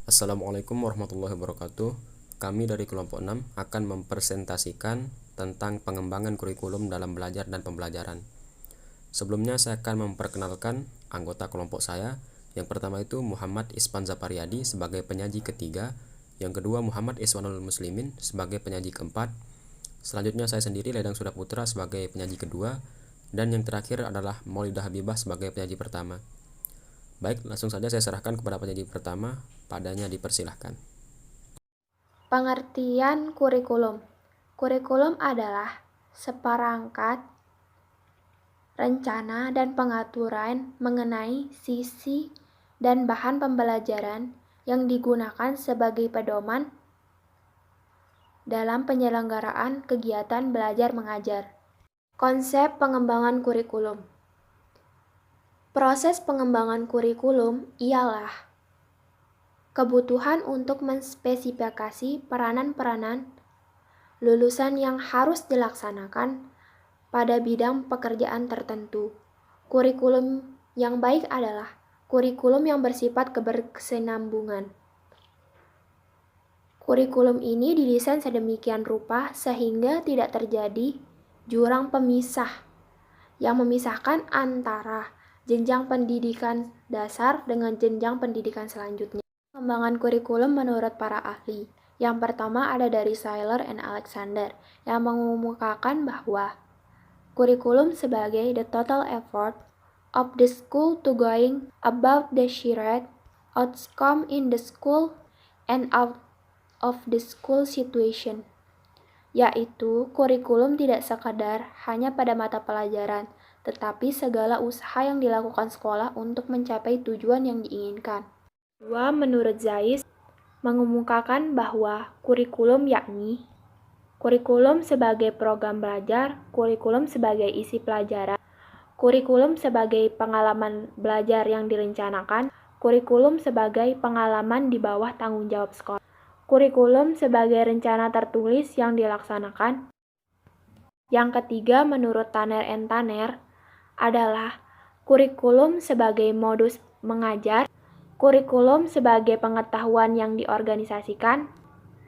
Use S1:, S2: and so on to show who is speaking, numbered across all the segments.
S1: Assalamualaikum warahmatullahi wabarakatuh. Kami dari kelompok 6 akan mempresentasikan tentang pengembangan kurikulum dalam belajar dan pembelajaran. Sebelumnya saya akan memperkenalkan anggota kelompok saya. Yang pertama itu Muhammad Ispanza Pariyadi sebagai penyaji ketiga. Yang kedua Muhammad Iswanul Muslimin sebagai penyaji keempat. Selanjutnya saya sendiri Ledang Sudaputra sebagai penyaji kedua. Dan yang terakhir adalah Maulidah Habibah sebagai penyaji pertama. Baik, langsung saja saya serahkan kepada penyaji pertama. Padanya dipersilahkan.
S2: Pengertian kurikulum. Kurikulum adalah seperangkat rencana dan pengaturan mengenai sisi dan bahan pembelajaran yang digunakan sebagai pedoman dalam penyelenggaraan kegiatan belajar mengajar. Konsep pengembangan kurikulum. Proses pengembangan kurikulum ialah kebutuhan untuk menspesifikasi peranan-peranan lulusan yang harus dilaksanakan pada bidang pekerjaan tertentu. Kurikulum yang baik adalah kurikulum yang bersifat keberkesinambungan. Kurikulum ini didesain sedemikian rupa sehingga tidak terjadi jurang pemisah yang memisahkan antara jenjang pendidikan dasar dengan jenjang pendidikan selanjutnya. Pengembangan kurikulum menurut para ahli. Yang pertama ada dari Seiler and Alexander yang mengemukakan bahwa kurikulum sebagai the total effort of the school to going about the desired outcome in the school and out of the school situation, yaitu kurikulum tidak sekadar hanya pada mata pelajaran, tetapi segala usaha yang dilakukan sekolah untuk mencapai tujuan yang diinginkan. Dua, menurut Zais, mengemukakan bahwa kurikulum yakni kurikulum sebagai program belajar, kurikulum sebagai isi pelajaran, kurikulum sebagai pengalaman belajar yang direncanakan, kurikulum sebagai pengalaman di bawah tanggung jawab sekolah, kurikulum sebagai rencana tertulis yang dilaksanakan. Yang ketiga, menurut Tanner and Tanner, adalah kurikulum sebagai modus mengajar, kurikulum sebagai pengetahuan yang diorganisasikan,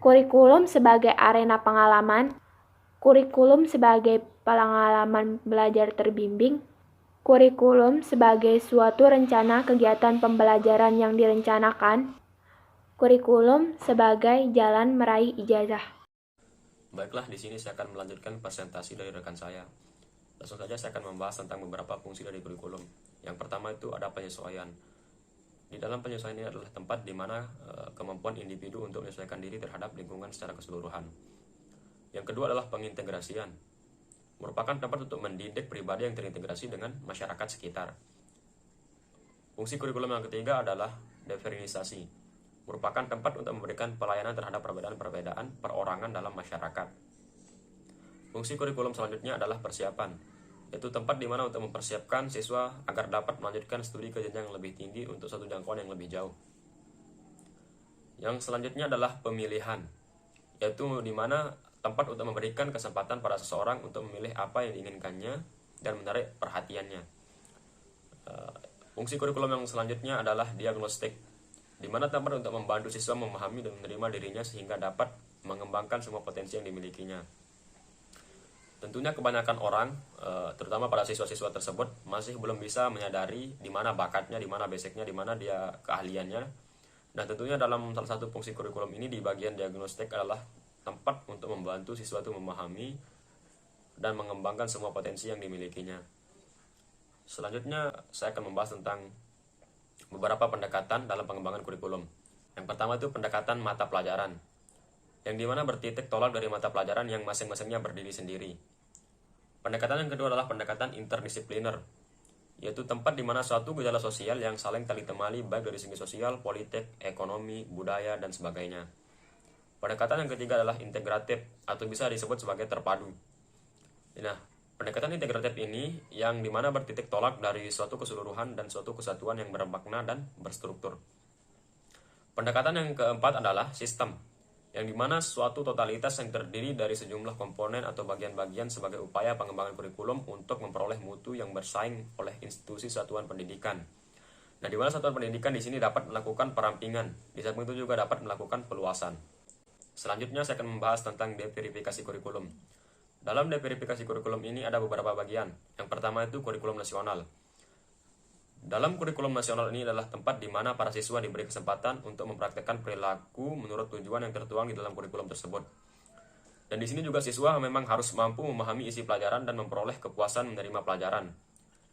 S2: kurikulum sebagai arena pengalaman, kurikulum sebagai pengalaman belajar terbimbing, kurikulum sebagai suatu rencana kegiatan pembelajaran yang direncanakan, kurikulum sebagai jalan meraih ijazah.
S1: Baiklah, di sini saya akan melanjutkan presentasi dari rekan saya. Langsung saja saya akan membahas tentang beberapa fungsi dari kurikulum. Yang pertama itu ada penyesuaian. Di dalam penyesuaian ini adalah tempat di mana kemampuan individu untuk menyesuaikan diri terhadap lingkungan secara keseluruhan. Yang kedua adalah pengintegrasian. Merupakan tempat untuk mendidik pribadi yang terintegrasi dengan masyarakat sekitar. Fungsi kurikulum yang ketiga adalah diferensiasi. Merupakan tempat untuk memberikan pelayanan terhadap perbedaan-perbedaan perorangan dalam masyarakat. Fungsi kurikulum selanjutnya adalah persiapan, yaitu tempat di mana untuk mempersiapkan siswa agar dapat melanjutkan studi ke jenjang yang lebih tinggi untuk satu jangkauan yang lebih jauh. Yang selanjutnya adalah pemilihan, yaitu di mana tempat untuk memberikan kesempatan pada seseorang untuk memilih apa yang diinginkannya dan menarik perhatiannya. Fungsi kurikulum yang selanjutnya adalah diagnostik, di mana tempat untuk membantu siswa memahami dan menerima dirinya sehingga dapat mengembangkan semua potensi yang dimilikinya. Tentunya kebanyakan orang, terutama pada siswa-siswa tersebut, masih belum bisa menyadari di mana bakatnya, di mana basicnya, di mana dia keahliannya. Dan tentunya dalam salah satu fungsi kurikulum ini di bagian diagnostik adalah tempat untuk membantu siswa itu memahami dan mengembangkan semua potensi yang dimilikinya. Selanjutnya saya akan membahas tentang beberapa pendekatan dalam pengembangan kurikulum. Yang pertama itu pendekatan mata pelajaran, yang dimana bertitik tolak dari mata pelajaran yang masing-masingnya berdiri sendiri. Pendekatan yang kedua adalah pendekatan interdisipliner, yaitu tempat di mana suatu gejala sosial yang saling tali temali baik dari segi sosial, politik, ekonomi, budaya, dan sebagainya. Pendekatan yang ketiga adalah integratif, atau bisa disebut sebagai terpadu. Nah, pendekatan integratif ini yang dimana bertitik tolak dari suatu keseluruhan dan suatu kesatuan yang bermakna dan berstruktur. Pendekatan yang keempat adalah sistem, yang dimana suatu totalitas yang terdiri dari sejumlah komponen atau bagian-bagian sebagai upaya pengembangan kurikulum untuk memperoleh mutu yang bersaing oleh institusi satuan pendidikan. Nah, di mana satuan pendidikan di sini dapat melakukan perampingan, di samping itu juga dapat melakukan peluasan. Selanjutnya saya akan membahas tentang deverifikasi kurikulum. Dalam deverifikasi kurikulum ini ada beberapa bagian. Yang pertama itu kurikulum nasional. Dalam kurikulum nasional ini adalah tempat di mana para siswa diberi kesempatan untuk mempraktekkan perilaku menurut tujuan yang tertuang di dalam kurikulum tersebut. Dan di sini juga siswa memang harus mampu memahami isi pelajaran dan memperoleh kepuasan menerima pelajaran,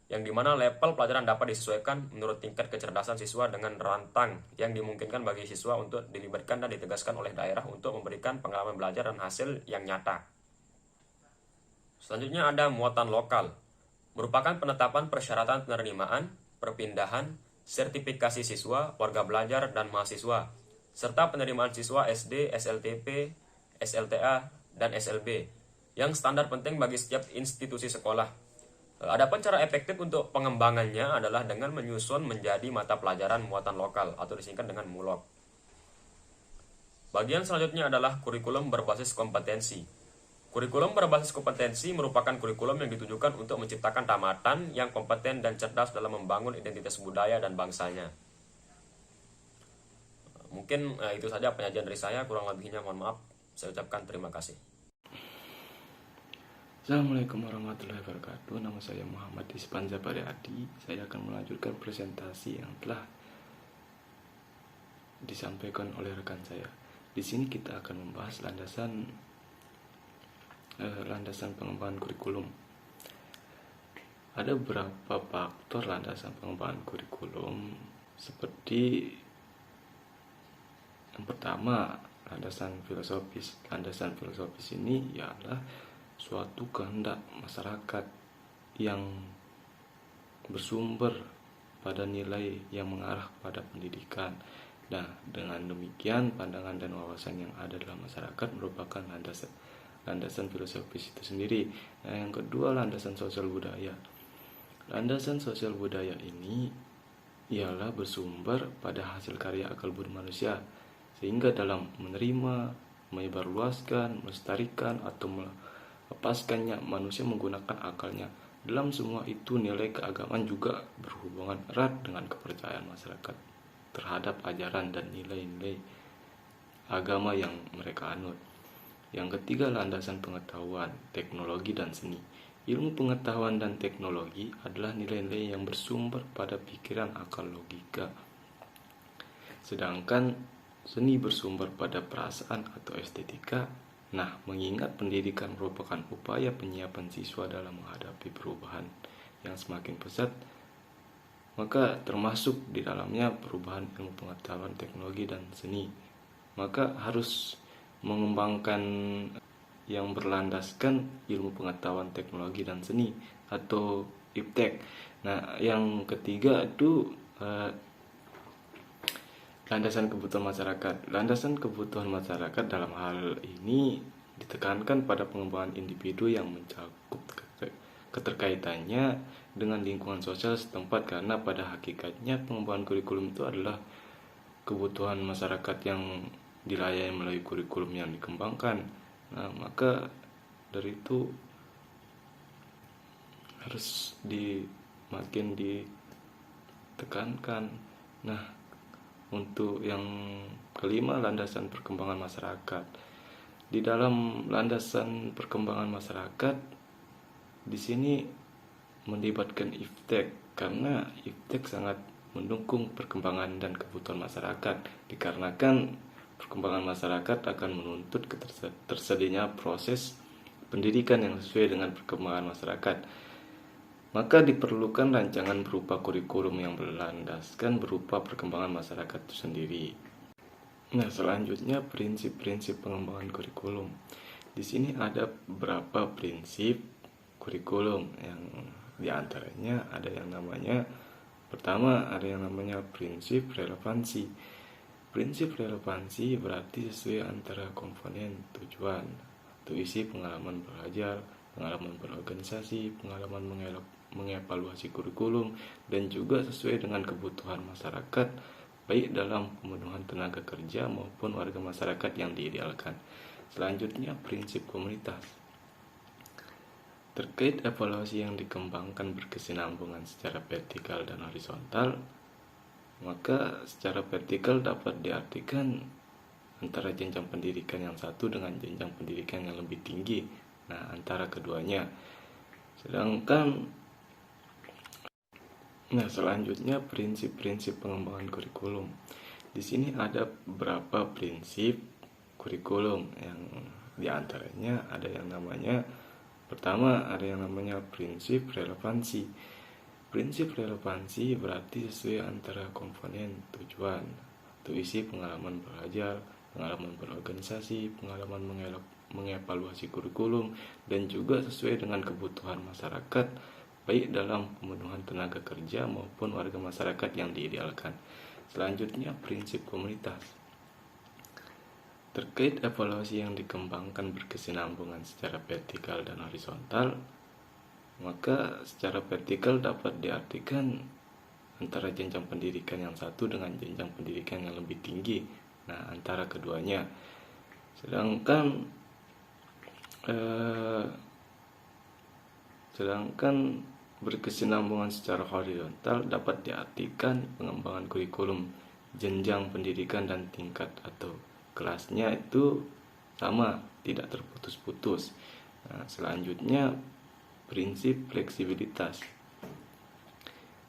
S1: yang dimana level pelajaran dapat disesuaikan menurut tingkat kecerdasan siswa dengan rantang yang dimungkinkan bagi siswa untuk dilibatkan dan ditegaskan oleh daerah untuk memberikan pengalaman belajar dan hasil yang nyata. Selanjutnya ada muatan lokal, merupakan penetapan persyaratan penerimaan, perpindahan, sertifikasi siswa, warga belajar, dan mahasiswa, serta penerimaan siswa SD, SLTP, SLTA, dan SLB, yang standar penting bagi setiap institusi sekolah. Adapun cara efektif untuk pengembangannya adalah dengan menyusun menjadi mata pelajaran muatan lokal atau disingkat dengan MULOK. Bagian selanjutnya adalah kurikulum berbasis kompetensi. Kurikulum berbasis kompetensi merupakan kurikulum yang ditujukan untuk menciptakan tamatan yang kompeten dan cerdas dalam membangun identitas budaya dan bangsanya. Mungkin itu saja penyajian dari saya, kurang lebihnya mohon maaf. Saya ucapkan terima kasih.
S3: Assalamualaikum warahmatullahi wabarakatuh. Nama saya Muhammad Ispan Zabari Adi. Saya akan melanjutkan presentasi yang telah disampaikan oleh rekan saya. Di sini kita akan membahas landasan pengembangan kurikulum. Ada beberapa faktor landasan pengembangan kurikulum, seperti yang pertama, landasan filosofis. Landasan filosofis ini ialah suatu kehendak masyarakat yang bersumber pada nilai yang mengarah pada pendidikan. Nah, dengan demikian pandangan dan wawasan yang ada dalam masyarakat merupakan landasan filosofis itu sendiri. Nah, yang kedua, landasan sosial budaya. Landasan sosial budaya ini ialah bersumber pada hasil karya akal budi manusia, sehingga dalam menerima, menyebarluaskan, melestarikan, atau melepaskannya, manusia menggunakan akalnya. Dalam semua itu, nilai keagamaan juga berhubungan erat dengan kepercayaan masyarakat terhadap ajaran dan nilai-nilai agama yang mereka anut. Yang ketiga, landasan pengetahuan, teknologi, dan seni. Ilmu pengetahuan dan teknologi adalah nilai-nilai yang bersumber pada pikiran, akal, logika. Sedangkan seni bersumber pada perasaan atau estetika. Nah, mengingat pendidikan merupakan upaya penyiapan siswa dalam menghadapi perubahan yang semakin pesat, maka termasuk di dalamnya perubahan ilmu pengetahuan, teknologi, dan seni. Maka harus mengembangkan yang berlandaskan ilmu pengetahuan, teknologi, dan seni atau IPTEK. Nah, yang ketiga itu landasan kebutuhan masyarakat. Landasan kebutuhan masyarakat dalam hal ini ditekankan pada pengembangan individu yang mencakup keterkaitannya dengan lingkungan sosial setempat, karena pada hakikatnya pengembangan kurikulum itu adalah kebutuhan masyarakat yang dilayani melalui kurikulum yang dikembangkan. Nah, maka dari itu harus makin ditekankan. Nah, untuk yang kelima, landasan perkembangan masyarakat. Di dalam landasan perkembangan masyarakat, di sini melibatkan IPTEK, karena IPTEK sangat mendukung perkembangan dan kebutuhan masyarakat, dikarenakan perkembangan masyarakat akan menuntut tersedianya proses pendidikan yang sesuai dengan perkembangan masyarakat. Maka diperlukan rancangan berupa kurikulum yang berlandaskan berupa perkembangan masyarakat itu sendiri. Nah, selanjutnya prinsip-prinsip pengembangan kurikulum. Di sini ada beberapa prinsip kurikulum, yang diantaranya ada yang namanya, pertama ada yang namanya prinsip relevansi. Prinsip relevansi berarti sesuai antara komponen tujuan atau isi pengalaman belajar, pengalaman berorganisasi, pengalaman mengevaluasi kurikulum, dan juga sesuai dengan kebutuhan masyarakat, baik dalam pemenuhan tenaga kerja maupun warga masyarakat yang diidealkan. Selanjutnya, prinsip komunitas. Terkait evaluasi yang dikembangkan berkesinambungan secara vertikal dan horizontal, Maka secara vertikal dapat diartikan antara jenjang pendidikan yang satu dengan jenjang pendidikan yang lebih tinggi. Nah, antara keduanya. Selanjutnya prinsip-prinsip pengembangan kurikulum. Di sini ada beberapa prinsip kurikulum yang diantaranya ada yang namanya pertama ada yang namanya prinsip relevansi. Prinsip relevansi berarti sesuai antara komponen tujuan atau isi pengalaman belajar, pengalaman berorganisasi, pengalaman mengevaluasi kurikulum, dan juga sesuai dengan kebutuhan masyarakat baik dalam pemenuhan tenaga kerja maupun warga masyarakat yang diidealkan. Selanjutnya prinsip komunitas. Terkait evaluasi yang dikembangkan berkesinambungan secara vertikal dan horizontal, maka secara vertikal dapat diartikan antara jenjang pendidikan yang satu dengan jenjang pendidikan yang lebih tinggi. Nah, antara keduanya. Sedangkan berkesinambungan secara horizontal dapat diartikan pengembangan kurikulum jenjang pendidikan dan tingkat atau kelasnya itu sama, tidak terputus-putus. Nah, selanjutnya prinsip fleksibilitas.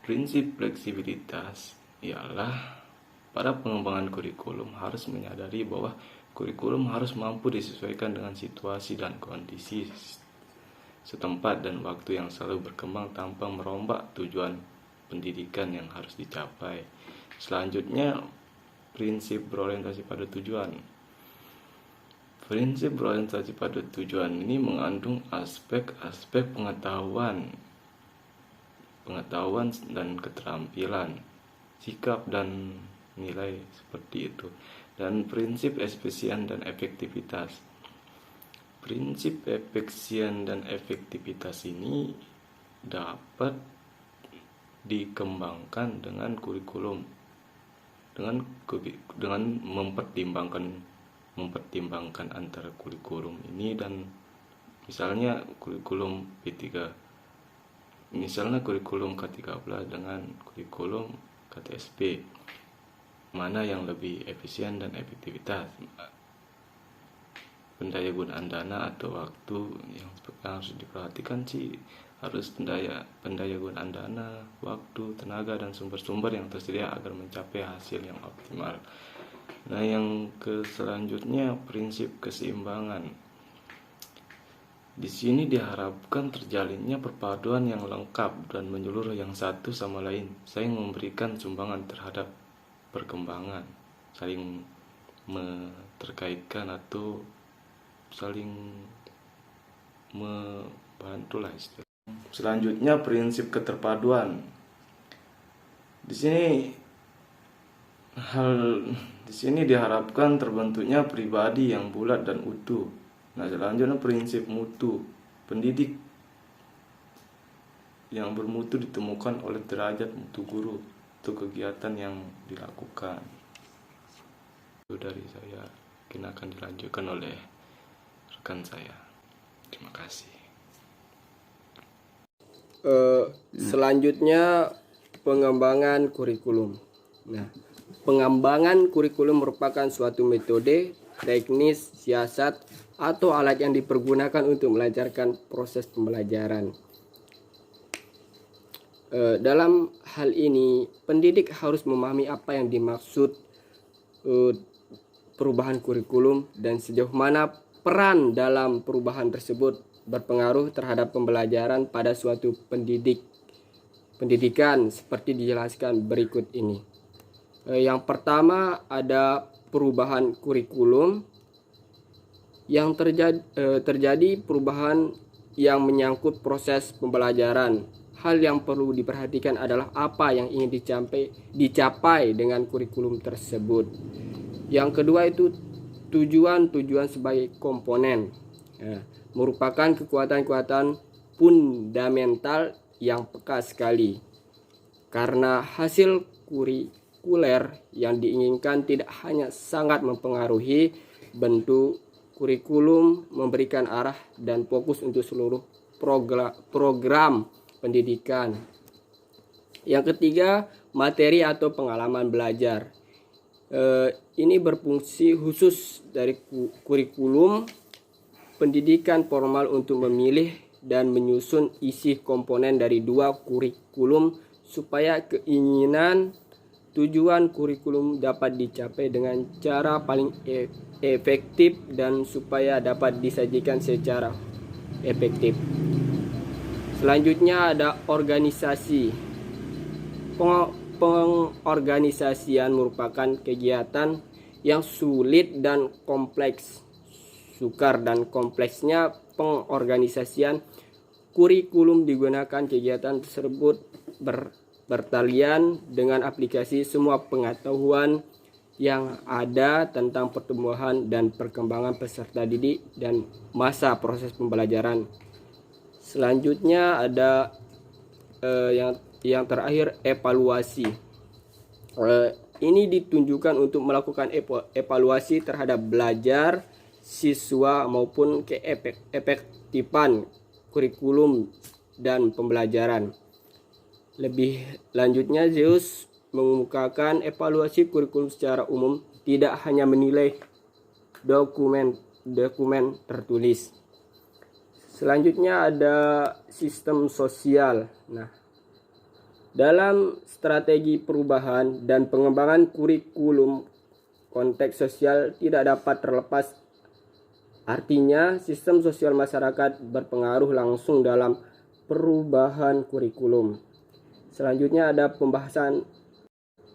S3: Prinsip fleksibilitas ialah para pengembangan kurikulum harus menyadari bahwa kurikulum harus mampu disesuaikan dengan situasi dan kondisi setempat dan waktu yang selalu berkembang tanpa merombak tujuan pendidikan yang harus dicapai. Selanjutnya, prinsip berorientasi pada tujuan. Prinsip berorientasi pada tujuan ini mengandung aspek-aspek pengetahuan dan keterampilan, sikap dan nilai seperti itu. Dan prinsip efisien dan efektivitas. Prinsip efisien dan efektivitas ini dapat dikembangkan dengan kurikulum dengan mempertimbangkan antara kurikulum ini dan misalnya kurikulum P3, misalnya kurikulum K13 dengan kurikulum KTSP, mana yang lebih efisien dan efektivitas. Pendayagunaan dana atau waktu yang harus diperhatikan sih harus pendayagunaan dana, waktu, tenaga, dan sumber-sumber yang tersedia agar mencapai hasil yang optimal. Nah, yang selanjutnya prinsip keseimbangan. Di sini diharapkan terjalinnya perpaduan yang lengkap dan menyeluruh yang satu sama lain, saling memberikan sumbangan terhadap perkembangan, saling terkaitkan atau saling membantu lah istilahnya. Selanjutnya prinsip keterpaduan. Di sini diharapkan terbentuknya pribadi yang bulat dan utuh. Nah, selanjutnya prinsip mutu. Pendidik yang bermutu ditemukan oleh derajat mutu guru untuk kegiatan yang dilakukan. Itu dari saya, mungkin akan dilanjutkan oleh rekan saya. Terima kasih.
S4: Selanjutnya pengembangan kurikulum. Nah, pengembangan kurikulum merupakan suatu metode, teknis, siasat, atau alat yang dipergunakan untuk melancarkan proses pembelajaran. Dalam hal ini, pendidik harus memahami apa yang dimaksud perubahan kurikulum dan sejauh mana peran dalam perubahan tersebut berpengaruh terhadap pembelajaran pada suatu pendidikan seperti dijelaskan berikut ini. Yang pertama ada perubahan kurikulum. Yang terjadi perubahan yang menyangkut proses pembelajaran. Hal yang perlu diperhatikan adalah apa yang ingin dicapai dengan kurikulum tersebut. Yang kedua itu tujuan sebagai komponen. Merupakan kekuatan fundamental yang peka sekali. Karena hasil kurikuler yang diinginkan tidak hanya sangat mempengaruhi bentuk kurikulum, memberikan arah dan fokus untuk seluruh program pendidikan. Yang ketiga, materi atau pengalaman belajar. Ini berfungsi khusus dari kurikulum pendidikan formal untuk memilih dan menyusun isi komponen dari dua kurikulum supaya keinginan tujuan kurikulum dapat dicapai dengan cara paling efektif dan supaya dapat disajikan secara efektif. Selanjutnya ada organisasi. Pengorganisasian merupakan kegiatan yang sulit dan kompleks. Sukar dan kompleksnya pengorganisasian kurikulum digunakan kegiatan tersebut bertalian dengan aplikasi semua pengetahuan yang ada tentang pertumbuhan dan perkembangan peserta didik dan masa proses pembelajaran. Selanjutnya ada yang terakhir, evaluasi. Ini ditunjukkan untuk melakukan evaluasi terhadap belajar siswa maupun keefektifan kurikulum dan pembelajaran. Lebih lanjutnya, Zeus mengemukakan evaluasi kurikulum secara umum tidak hanya menilai dokumen tertulis. Selanjutnya ada sistem sosial. Dalam strategi perubahan dan pengembangan kurikulum, konteks sosial tidak dapat terlepas. Artinya, sistem sosial masyarakat berpengaruh langsung dalam perubahan kurikulum. Selanjutnya ada pembahasan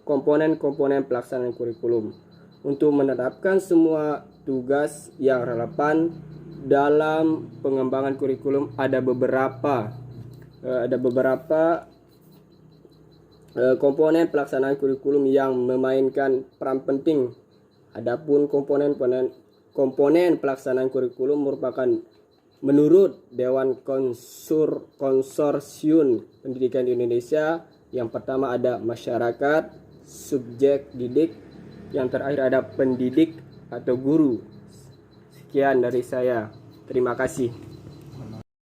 S4: komponen-komponen pelaksanaan kurikulum. Untuk menerapkan semua tugas yang relevan dalam pengembangan kurikulum ada beberapa komponen pelaksanaan kurikulum yang memainkan peran penting. Adapun komponen pelaksanaan kurikulum merupakan menurut Dewan Konsorsium Pendidikan di Indonesia. Yang pertama ada masyarakat, subjek didik, yang terakhir ada pendidik atau guru. Sekian dari saya. Terima kasih.